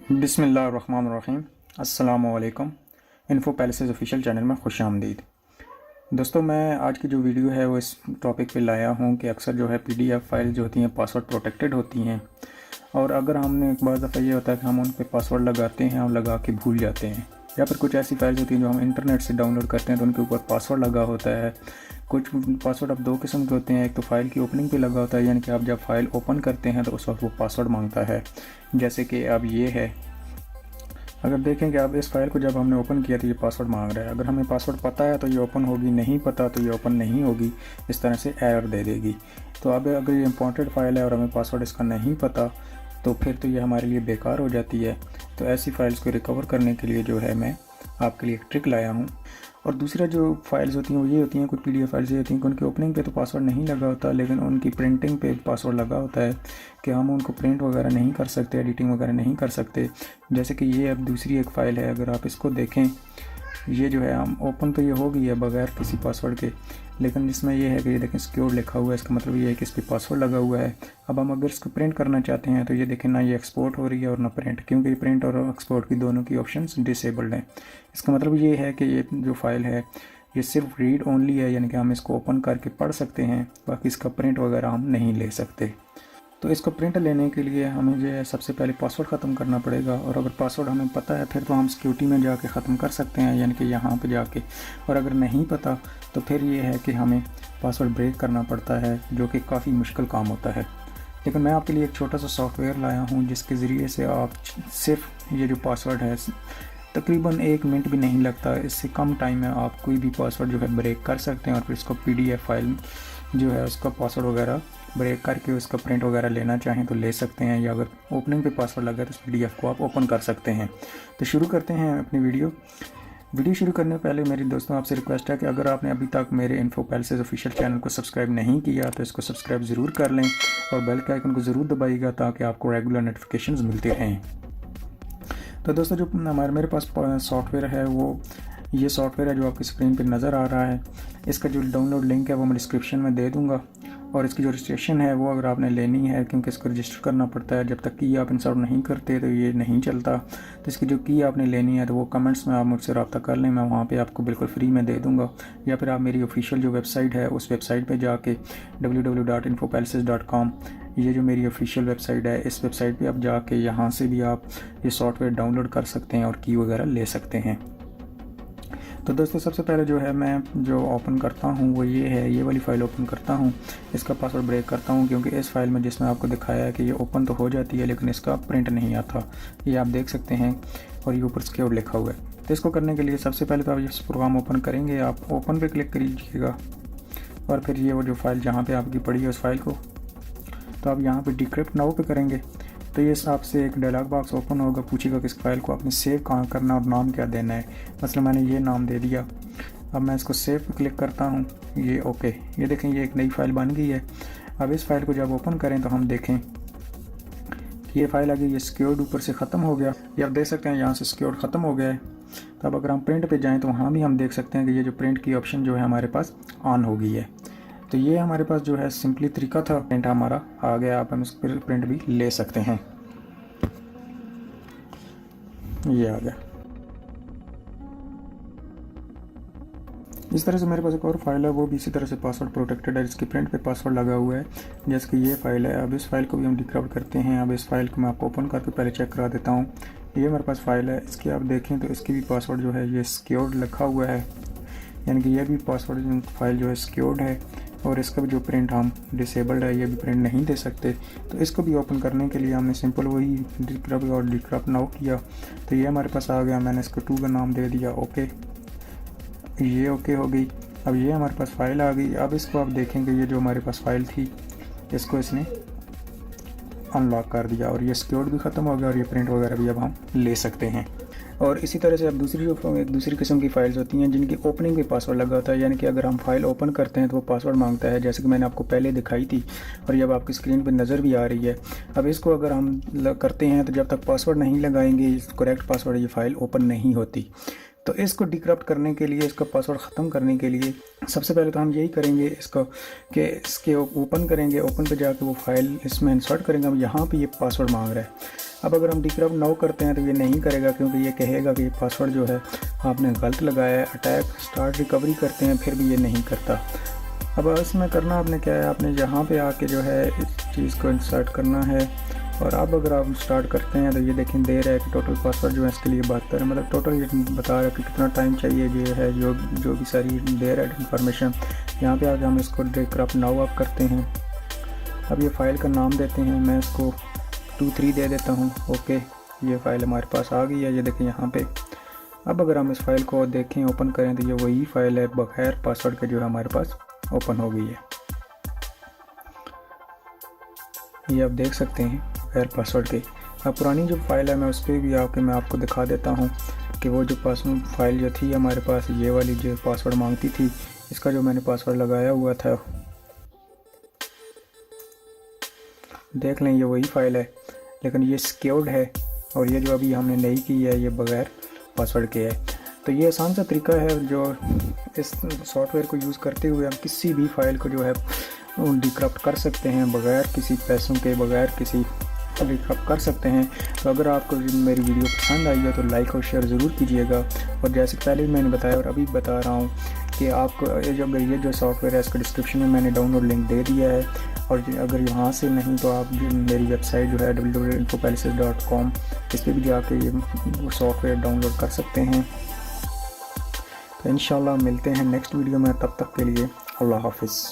बिस्मिल्लाहिर्रहमानिर्रहीम। अस्सलामुअलैकुम। इन्फोपैलेसेस official channel में खुश आमदीद। दोस्तों, मैं आज की जो वीडियो है वो इस टॉपिक पे लाया हूँ कि अक्सर जो है पीडीएफ फाइल जो होती हैं पासवर्ड प्रोटेक्टेड होती हैं, और अगर हमने एक बार दफ़ा ये होता है कि हम उन पर पासवर्ड लगाते हैं और लगा के भूल जाते हैं, या फिर कुछ ऐसी फाइल्स होती हैं जो हम इंटरनेट से डाउनलोड करते हैं तो उनके ऊपर पासवर्ड लगा होता है। कुछ पासवर्ड अब दो किस्म के होते हैं, एक तो फ़ाइल की ओपनिंग पे लगा होता है, यानी कि आप जब फ़ाइल ओपन करते हैं तो उस वक्त वो पासवर्ड मांगता है। जैसे कि अब ये है, अगर देखें कि अब इस फाइल को जब हमने ओपन किया तो ये पासवर्ड मांग रहा है। अगर हमें पासवर्ड पता है तो ये ओपन होगी, नहीं पता तो ये ओपन नहीं होगी, इस तरह से एरर दे देगी। तो अब अगर ये इम्पोर्टेंट फाइल है और हमें पासवर्ड इसका नहीं पता तो फिर तो ये हमारे लिए बेकार हो जाती है। तो ऐसी फ़ाइल्स को रिकवर करने के लिए जो है मैं आपके लिए एक ट्रिक लाया हूँ। और दूसरा जो फाइल्स होती हैं वो ये होती हैं, कुछ पीडीएफ फाइल्स ये होती हैं कि उनकी ओपनिंग पे तो पासवर्ड नहीं लगा होता, लेकिन उनकी प्रिंटिंग पे पासवर्ड लगा होता है कि हम उनको प्रिंट वगैरह नहीं कर सकते, एडिटिंग वगैरह नहीं कर सकते। जैसे कि ये अब दूसरी एक फ़ाइल है, अगर आप इसको देखें, ये जो है हम ओपन तो ये हो गई है बगैर किसी पासवर्ड के, लेकिन इसमें ये है कि ये देखें सिक्योर लिखा हुआ है, इसका मतलब ये है कि इस पर पासवर्ड लगा हुआ है। अब हम अगर इसको प्रिंट करना चाहते हैं तो ये देखें ना ये एक्सपोर्ट हो रही है और ना प्रिंट, क्योंकि प्रिंट और एक्सपोर्ट की दोनों की ऑप्शंस डिसेबल्ड हैं। इसका मतलब ये है कि ये जो फाइल है ये सिर्फ रीड ओनली है, यानी कि हम इसको ओपन करके पढ़ सकते हैं, बाकी इसका प्रिंट वगैरह हम नहीं ले सकते। तो इसको प्रिंट लेने के लिए हमें जो है सबसे पहले पासवर्ड ख़त्म करना पड़ेगा, और अगर पासवर्ड हमें पता है फिर तो हम सिक्योरिटी में जाके ख़त्म कर सकते हैं, यानी कि यहाँ पे जाके। और अगर नहीं पता तो फिर ये है कि हमें पासवर्ड ब्रेक करना पड़ता है, जो कि काफ़ी मुश्किल काम होता है। लेकिन मैं आपके लिए एक छोटा सा सॉफ्टवेयर लाया हूँ जिसके ज़रिए से आप सिर्फ ये जो पासवर्ड है तकरीबन 1 मिनट भी नहीं लगता, इससे कम टाइम में आप कोई भी पासवर्ड जो है ब्रेक कर सकते हैं, और फिर इसको पीडीएफ फाइल जो है उसका पासवर्ड वगैरह ब्रेक करके उसका प्रिंट वगैरह लेना चाहें तो ले सकते हैं, या अगर ओपनिंग पे पासवर्ड लगा है तो पीडीएफ को आप ओपन कर सकते हैं। तो शुरू करते हैं अपनी वीडियो शुरू करने से पहले मेरी दोस्तों आपसे रिक्वेस्ट है कि अगर आपने अभी तक मेरे इन्फोपैलेसेस ऑफिशियल चैनल को सब्सक्राइब नहीं किया तो इसको सब्सक्राइब ज़रूर कर लें और बेल के आइकन को ज़रूर दबाइएगा ताकि आपको रेगुलर नोटिफिकेशंस मिलते रहें। तो दोस्तों, जो मेरे पास सॉफ्टवेयर है वो ये सॉफ्टवेयर है जो आपकी स्क्रीन पर नज़र आ रहा है। इसका जो डाउनलोड लिंक है वो मैं डिस्क्रिप्शन में दे दूँगा, और इसकी जो रजिस्ट्रेशन है वो अगर आपने लेनी है, क्योंकि इसको रजिस्टर करना पड़ता है, जब तक की आप इंस्टॉल नहीं करते तो ये नहीं चलता। तो इसकी जो की आपने लेनी है तो वो कमेंट्स में आप मुझसे रब्ता कर लें, मैं वहाँ पे आपको बिल्कुल फ्री में दे दूँगा। या फिर आप मेरी ऑफिशियल जो वेबसाइट है उस वेबसाइट पे जाके www.infopalaces.com, ये जो मेरी ऑफिशियल वेबसाइट है, इस वेबसाइट पर आप जाके यहाँ से भी आप ये सॉफ्टवेयर डाउनलोड कर सकते हैं और की वगैरह ले सकते हैं। तो दोस्तों, सबसे पहले जो है मैं जो ओपन करता हूँ वो ये है, ये वाली फ़ाइल ओपन करता हूँ। इसका पासवर्ड ब्रेक करता हूँ, क्योंकि इस फाइल में जिसमें आपको दिखाया है कि ये ओपन तो हो जाती है लेकिन इसका प्रिंट नहीं आता, ये आप देख सकते हैं, और ये ऊपर सिक्योर लिखा हुआ है। तो इसको करने के लिए सबसे पहले तो आप इस प्रोग्राम ओपन करेंगे, आप ओपन पर क्लिक करीजिएगा, और फिर ये वो जो फाइल जहाँ पर आपकी पड़ी है उस फाइल को तो आप यहाँ पर डिक्रिप्ट नाउ पे करेंगे। तो ये आपसे एक डायलॉग बॉक्स ओपन होगा, पूछेगा कि इस फाइल को आपने सेव कहाँ करना और नाम क्या देना है। मतलब मैंने ये नाम दे दिया। अब मैं इसको सेव पे क्लिक करता हूँ, ये ओके, ये देखें ये एक नई फाइल बन गई है। अब इस फाइल को जब ओपन करें तो हम देखें कि ये फाइल आ गई, ये सिक्योर्ड ऊपर से ख़त्म हो गया, ये आप देख सकते हैं यहाँ से सिक्योर्ड ख़त्म हो गया है। तो अब अगर हम प्रिंट पर जाएँ तो वहाँ भी हम देख सकते हैं कि ये जो प्रिंट की ऑप्शन जो है हमारे पास ऑन हो गई है। तो ये हमारे पास जो है सिंपली तरीका था, प्रिंट हमारा आ गया। आप हम इस पर प्रिंट भी ले सकते हैं, ये आ गया। इस तरह से मेरे पास एक और फाइल है, वो भी इसी तरह से पासवर्ड प्रोटेक्टेड है, जिसकी प्रिंट पे पासवर्ड लगा हुआ है, जैसे कि ये फाइल है। अब इस फाइल को भी हम डिक्रिप्ट करते हैं। अब इस फाइल को मैं आपको ओपन करके पहले चेक करा देता हूँ। ये मेरे पास फाइल है, इसकी आप देखें तो इसकी भी पासवर्ड जो है ये सिक्योर्ड लिखा हुआ है, यानी कि ये भी पासवर्ड फाइल जो है सिक्योर्ड है, और इसका भी जो प्रिंट हम डिसेबल्ड है, ये भी प्रिंट नहीं दे सकते। तो इसको भी ओपन करने के लिए हमने सिंपल वही डिक्रिप्ट और डिक्रिप्ट नाउ किया, तो ये हमारे पास आ गया। मैंने इसको 2 का नाम दे दिया, ओके, ये ओके हो गई। अब ये हमारे पास फ़ाइल आ गई। अब इसको आप देखेंगे ये जो हमारे पास फ़ाइल थी इसको इसने अनलॉक कर दिया, और ये सिक्योर्ड भी ख़त्म हो गया, और ये प्रिंट वगैरह भी अब हम ले सकते हैं। और इसी तरह से अब दूसरी किस्म की फ़ाइल्स होती हैं जिनकी ओपनिंग पे पासवर्ड लगा होता है, यानी कि अगर हम फाइल ओपन करते हैं तो वो पासवर्ड मांगता है, जैसे कि मैंने आपको पहले दिखाई थी और ये अब आपकी स्क्रीन पे नज़र भी आ रही है। अब इसको अगर हम करते हैं तो जब तक पासवर्ड नहीं लगाएंगे करेक्ट पासवर्ड, ये फ़ाइल ओपन नहीं होती। तो इसको डिक्रप्ट करने के लिए, इसका पासवर्ड ख़त्म करने के लिए सबसे पहले तो हम यही करेंगे इसको कि इसके ओपन करेंगे, ओपन पे जाके वो फाइल इसमें इंसर्ट करेंगे। हम यहाँ पे ये पासवर्ड मांग रहा है। अब अगर हम डिक्रप्ट नो करते हैं तो ये नहीं करेगा, क्योंकि ये कहेगा कि ये पासवर्ड जो है आपने गलत लगाया है। अटैक स्टार्ट रिकवरी करते हैं फिर भी ये नहीं करता। अब इसमें करना आपने क्या है, आपने यहाँ पे आके जो है इस चीज़ को इंसर्ट करना है। और अब अगर आप स्टार्ट करते हैं तो ये देखें दे रहा है कि टोटल पासवर्ड जो है इसके लिए 72 है, मतलब टोटल ये बता रहा है कि कितना टाइम चाहिए। ये है जो भी सारी दे रहा है इन्फॉर्मेशन। यहाँ पे आके हम इसको डिक्रप्ट नाउ अप करते हैं। अब ये फ़ाइल का नाम देते हैं, मैं इसको 23 दे देता हूँ। ओके, ये फ़ाइल हमारे पास आ गई है, ये देखें यहाँ पे। अब अगर हम इस फाइल को देखें, ओपन करें तो ये वही फ़ाइल है बगैर पासवर्ड के जो है हमारे पास ओपन हो गई है। ये आप देख सकते हैं बगैर पासवर्ड के। अब पुरानी जो फाइल है मैं उस पर भी आके मैं आपको दिखा देता हूँ कि वो जो पासवर्ड फाइल जो थी हमारे पास, ये वाली जो पासवर्ड मांगती थी, इसका जो मैंने पासवर्ड लगाया हुआ था, देख लें ये वही फाइल है, लेकिन ये सिक्योर्ड है। और ये जो अभी हमने नई की है ये बगैर पासवर्ड के है। तो ये आसान सा तरीका है जो इस सॉफ्टवेयर को यूज़ करते हुए हम किसी भी फाइल को जो है डिक्रप्ट कर सकते हैं बगैर किसी पैसों के, बगैर किसी डिक्रप्ट कर सकते हैं। तो अगर आपको मेरी वीडियो पसंद आई है तो लाइक और शेयर ज़रूर कीजिएगा। और जैसे पहले मैंने बताया और अभी बता रहा हूँ कि आपको ये जो सॉफ्टवेयर है इसका डिस्क्रिप्शन में मैंने डाउनलोड लिंक दे दिया है। और अगर यहाँ से नहीं तो आप मेरी वेबसाइट जो है www.infopalacess.com, इस पर भी जाके ये सॉफ्टवेयर डाउनलोड कर सकते हैं। तो इंशाल्लाह मिलते हैं नेक्स्ट वीडियो में, तब तक के लिए अल्लाह हाफिज़।